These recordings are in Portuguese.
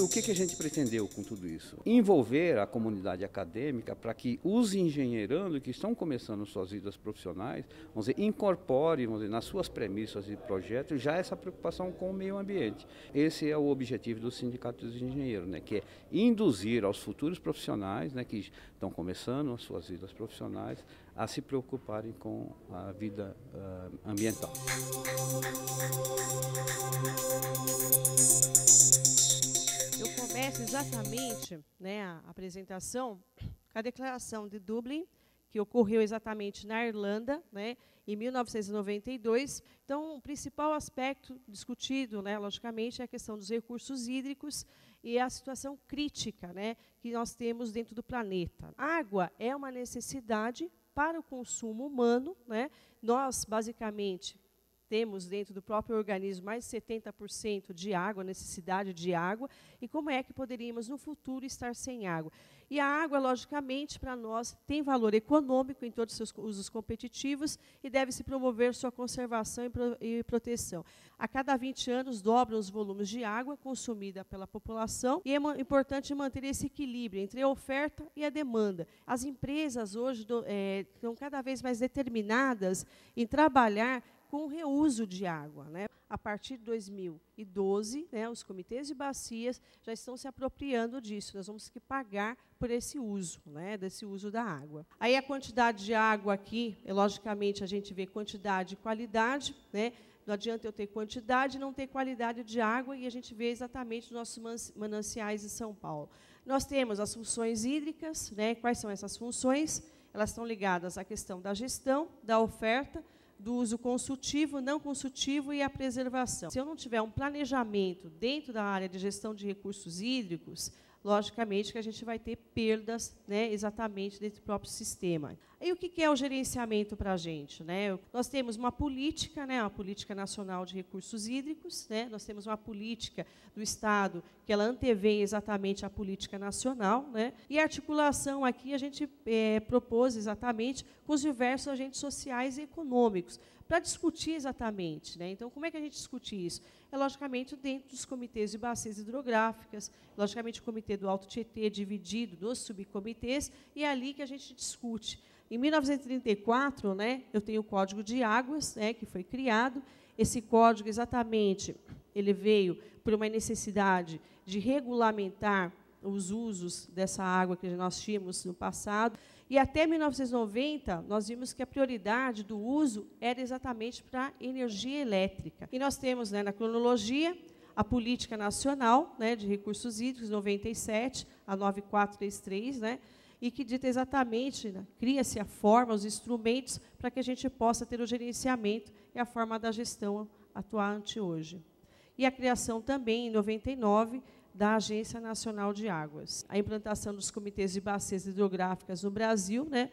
O que a gente pretendeu com tudo isso? Envolver a comunidade acadêmica para que os engenheirandos que estão começando suas vidas profissionais, vamos dizer, incorporem, vamos dizer, nas suas premissas e projetos já essa preocupação com o meio ambiente. Esse é o objetivo do Sindicato dos Engenheiros, né, que é induzir aos futuros profissionais, né, que estão começando as suas vidas profissionais a se preocuparem com a vida ambiental. Eu começo exatamente, né, a apresentação com a Declaração de Dublin, que ocorreu exatamente na Irlanda, né, em 1992. Então, o principal aspecto discutido, né, logicamente, é a questão dos recursos hídricos e a situação crítica, né, que nós temos dentro do planeta. A água é uma necessidade para o consumo humano, né? Nós, basicamente, temos dentro do próprio organismo mais de 70% de água, necessidade de água, e como é que poderíamos, no futuro, estar sem água? E a água, logicamente, para nós, tem valor econômico em todos os seus usos competitivos e deve-se promover sua conservação e proteção. A cada 20 anos, dobram os volumes de água consumida pela população e é importante manter esse equilíbrio entre a oferta e a demanda. As empresas hoje estão cada vez mais determinadas em trabalhar com o reuso de água, né? A partir de 2012, né, os comitês de bacias já estão se apropriando disso. Nós vamos ter que pagar por esse uso, né, desse uso da água. Aí a quantidade de água aqui, logicamente, a gente vê quantidade e qualidade, né? Não adianta eu ter quantidade e não ter qualidade de água, e a gente vê exatamente os nossos mananciais em São Paulo. Nós temos as funções hídricas, né? Quais são essas funções? Elas estão ligadas à questão da gestão, da oferta, do uso consultivo, não consultivo e a preservação. Se eu não tiver um planejamento dentro da área de gestão de recursos hídricos, logicamente que a gente vai ter perdas, né, exatamente dentro do próprio sistema. E o que é o gerenciamento para a gente, né? Nós temos uma política, né, uma política nacional de recursos hídricos, né? Nós temos uma política do Estado que ela antevém exatamente a política nacional, né? E a articulação aqui a gente propôs exatamente com os diversos agentes sociais e econômicos para discutir exatamente, né? Então, como é que a gente discute isso? É, logicamente, dentro dos comitês de bacias hidrográficas, logicamente, o comitê do Alto Tietê dividido dos subcomitês, e é ali que a gente discute. Em 1934, né, eu tenho o Código de Águas, né, que foi criado. Esse código, exatamente, ele veio por uma necessidade de regulamentar os usos dessa água que nós tínhamos no passado. E até 1990, nós vimos que a prioridade do uso era exatamente para a energia elétrica. E nós temos, né, na cronologia, a Política Nacional, né, de Recursos Hídricos, 97, a 9433, né, e que dita exatamente, né, cria-se a forma, os instrumentos para que a gente possa ter o gerenciamento e a forma da gestão atuante hoje. E a criação também, em 99, da Agência Nacional de Águas. A implantação dos comitês de bacias hidrográficas no Brasil, né,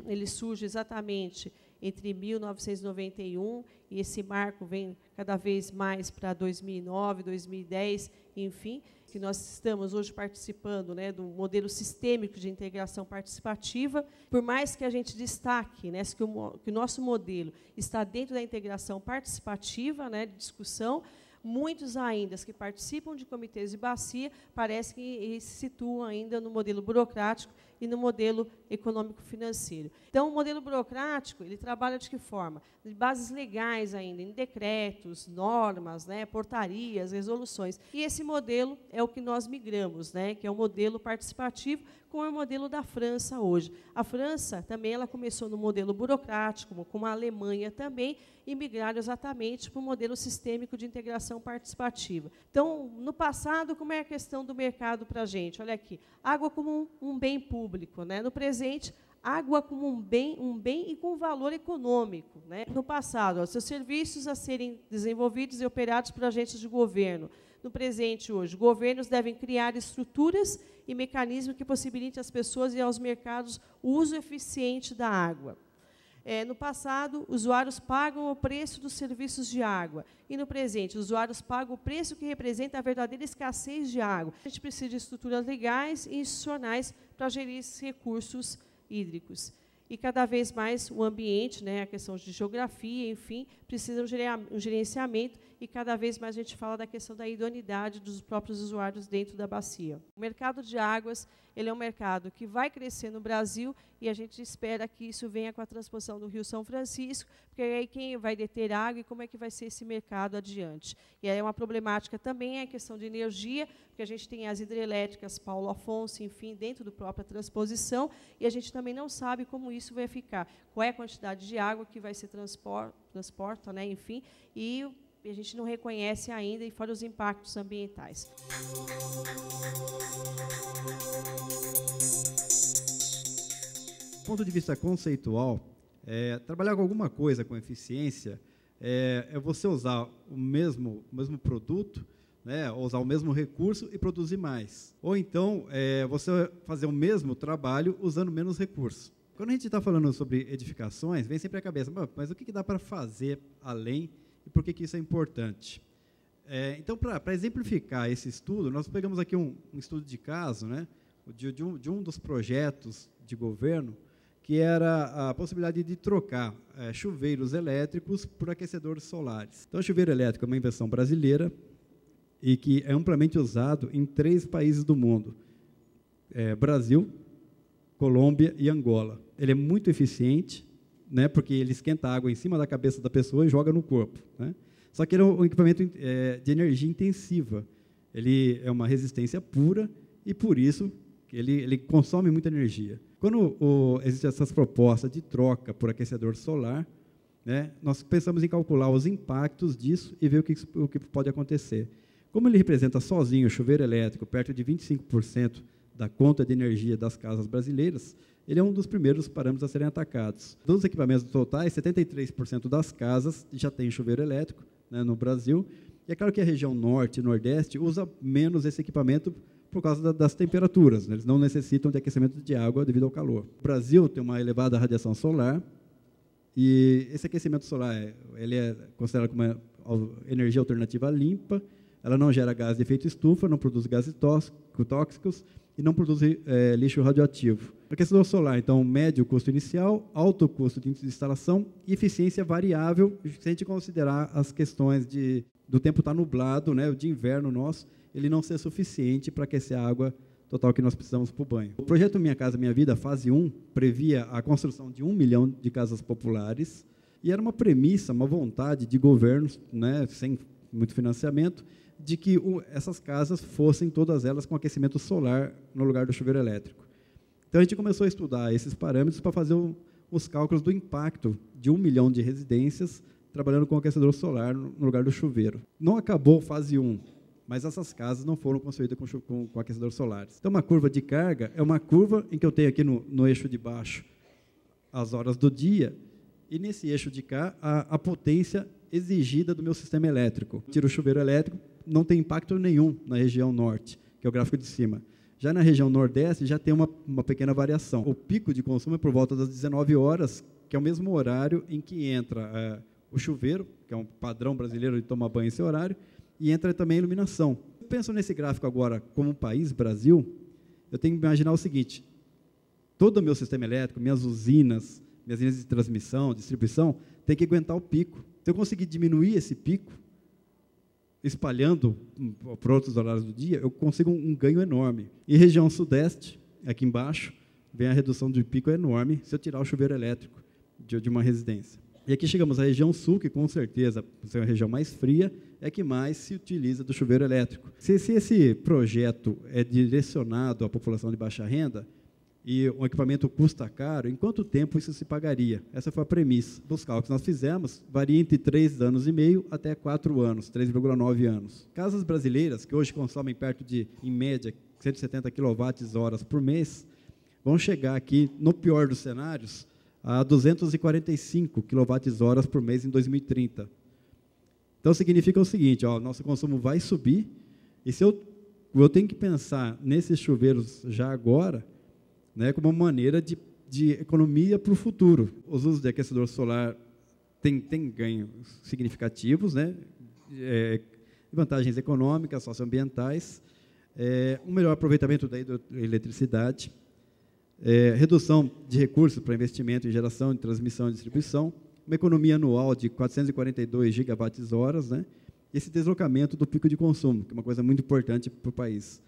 ele surge exatamente entre 1991, e esse marco vem cada vez mais para 2009, 2010, enfim, que nós estamos hoje participando, né, do modelo sistêmico de integração participativa. Por mais que a gente destaque, né, que o nosso modelo está dentro da integração participativa, né, de discussão, muitos ainda que participam de comitês de bacia parece que se situam ainda no modelo burocrático e no modelo econômico-financeiro. Então, o modelo burocrático, ele trabalha de que forma? De bases legais ainda, em decretos, normas, né, portarias, resoluções. E esse modelo é o que nós migramos, né, que é o modelo participativo, como é o modelo da França hoje. A França também ela começou no modelo burocrático, como a Alemanha também, e migraram exatamente para o modelo sistêmico de integração participativa. Então, no passado, como é a questão do mercado para a gente? Olha aqui, água como um bem público, né? No presente, água como um bem e com valor econômico, né? No passado, seus serviços a serem desenvolvidos e operados por agentes de governo. No presente, hoje, governos devem criar estruturas e mecanismos que possibilitem às pessoas e aos mercados o uso eficiente da água. No passado, usuários pagam o preço dos serviços de água. E, no presente, usuários pagam o preço que representa a verdadeira escassez de água. A gente precisa de estruturas legais e institucionais para gerir esses recursos hídricos. E, cada vez mais, o ambiente, né, a questão de geografia, enfim, precisa de um gerenciamento e cada vez mais a gente fala da questão da idoneidade dos próprios usuários dentro da bacia. O mercado de águas, ele é um mercado que vai crescer no Brasil e a gente espera que isso venha com a transposição do Rio São Francisco, porque aí quem vai deter água e como é que vai ser esse mercado adiante. E aí é uma problemática também a questão de energia, porque a gente tem as hidrelétricas Paulo Afonso, enfim, dentro da própria transposição, e a gente também não sabe como isso vai ficar, qual é a quantidade de água que vai ser transporta, né, enfim, e a gente não reconhece ainda, e fora os impactos ambientais. Do ponto de vista conceitual, trabalhar com alguma coisa com eficiência é você usar o mesmo produto, né, usar o mesmo recurso e produzir mais. Ou então, você fazer o mesmo trabalho usando menos recursos. Quando a gente está falando sobre edificações, vem sempre à cabeça, mas o que dá para fazer além e por que isso é importante? Então, para exemplificar esse estudo, nós pegamos aqui um estudo de caso, né, de um dos projetos de governo, que era a possibilidade de trocar chuveiros elétricos por aquecedores solares. Então, o chuveiro elétrico é uma invenção brasileira e que é amplamente usado em 3 países do mundo: Brasil, Colômbia e Angola. Ele é muito eficiente, né, porque ele esquenta a água em cima da cabeça da pessoa e joga no corpo, né? Só que ele é um equipamento de energia intensiva. Ele é uma resistência pura e, por isso, ele consome muita energia. Quando existem essas propostas de troca por aquecedor solar, né, nós pensamos em calcular os impactos disso e ver o que pode acontecer. Como ele representa sozinho o chuveiro elétrico perto de 25% da conta de energia das casas brasileiras, ele é um dos primeiros parâmetros a serem atacados. Dos equipamentos totais, 73% das casas já tem chuveiro elétrico, né, no Brasil. E é claro que a região norte e nordeste usa menos esse equipamento por causa das temperaturas, né? Eles não necessitam de aquecimento de água devido ao calor. O Brasil tem uma elevada radiação solar e esse aquecimento solar ele é considerado como uma energia alternativa limpa. Ela não gera gás de efeito estufa, não produz gases tóxicos e não produz lixo radioativo. O aquecedor solar, então, médio custo inicial, alto custo de instalação e eficiência variável, se a gente considerar as questões do tempo estar nublado, né, de inverno nosso, ele não ser suficiente para aquecer a água total que nós precisamos para o banho. O projeto Minha Casa Minha Vida, fase 1, previa a construção de 1 milhão de casas populares e era uma premissa, uma vontade de governos, né, sem muito financiamento, de que essas casas fossem todas elas com aquecimento solar no lugar do chuveiro elétrico. Então, a gente começou a estudar esses parâmetros para fazer os cálculos do impacto de 1 milhão de residências trabalhando com aquecedor solar no lugar do chuveiro. Não acabou fase 1, mas essas casas não foram construídas com aquecedores solares. Então, uma curva de carga é uma curva em que eu tenho aqui no eixo de baixo as horas do dia, e nesse eixo de cá a potência exigida do meu sistema elétrico. Tiro o chuveiro elétrico, não tem impacto nenhum na região norte, que é o gráfico de cima. Já na região nordeste, já tem uma pequena variação. O pico de consumo é por volta das 19 horas, que é o mesmo horário em que entra o chuveiro, que é um padrão brasileiro de tomar banho esse horário, e entra também a iluminação. Eu penso nesse gráfico agora como um país, Brasil, eu tenho que imaginar o seguinte: todo o meu sistema elétrico, minhas usinas, minhas linhas de transmissão, distribuição, tem que aguentar o pico. Se eu conseguir diminuir esse pico, espalhando por outros horários do dia, eu consigo um ganho enorme. E região sudeste, aqui embaixo, vem a redução de pico enorme se eu tirar o chuveiro elétrico de uma residência. E aqui chegamos à região sul, que com certeza, por ser uma região mais fria, é que mais se utiliza do chuveiro elétrico. Se esse projeto é direcionado à população de baixa renda, e um equipamento custa caro, em quanto tempo isso se pagaria? Essa foi a premissa. Dos cálculos que nós fizemos, varia entre 3 anos e meio até 4 anos, 3,9 anos. Casas brasileiras, que hoje consomem perto de, em média, 170 kWh por mês, vão chegar aqui, no pior dos cenários, a 245 kWh por mês em 2030. Então, significa o seguinte: nosso consumo vai subir, e se eu tenho que pensar nesses chuveiros já agora, né, como uma maneira de economia para o futuro. Os usos de aquecedor solar têm ganhos significativos, né, vantagens econômicas, socioambientais, um melhor aproveitamento da hidroeletricidade, redução de recursos para investimento em geração, de transmissão e distribuição, uma economia anual de 442 gigawatts-horas, né, esse deslocamento do pico de consumo, que é uma coisa muito importante para o país.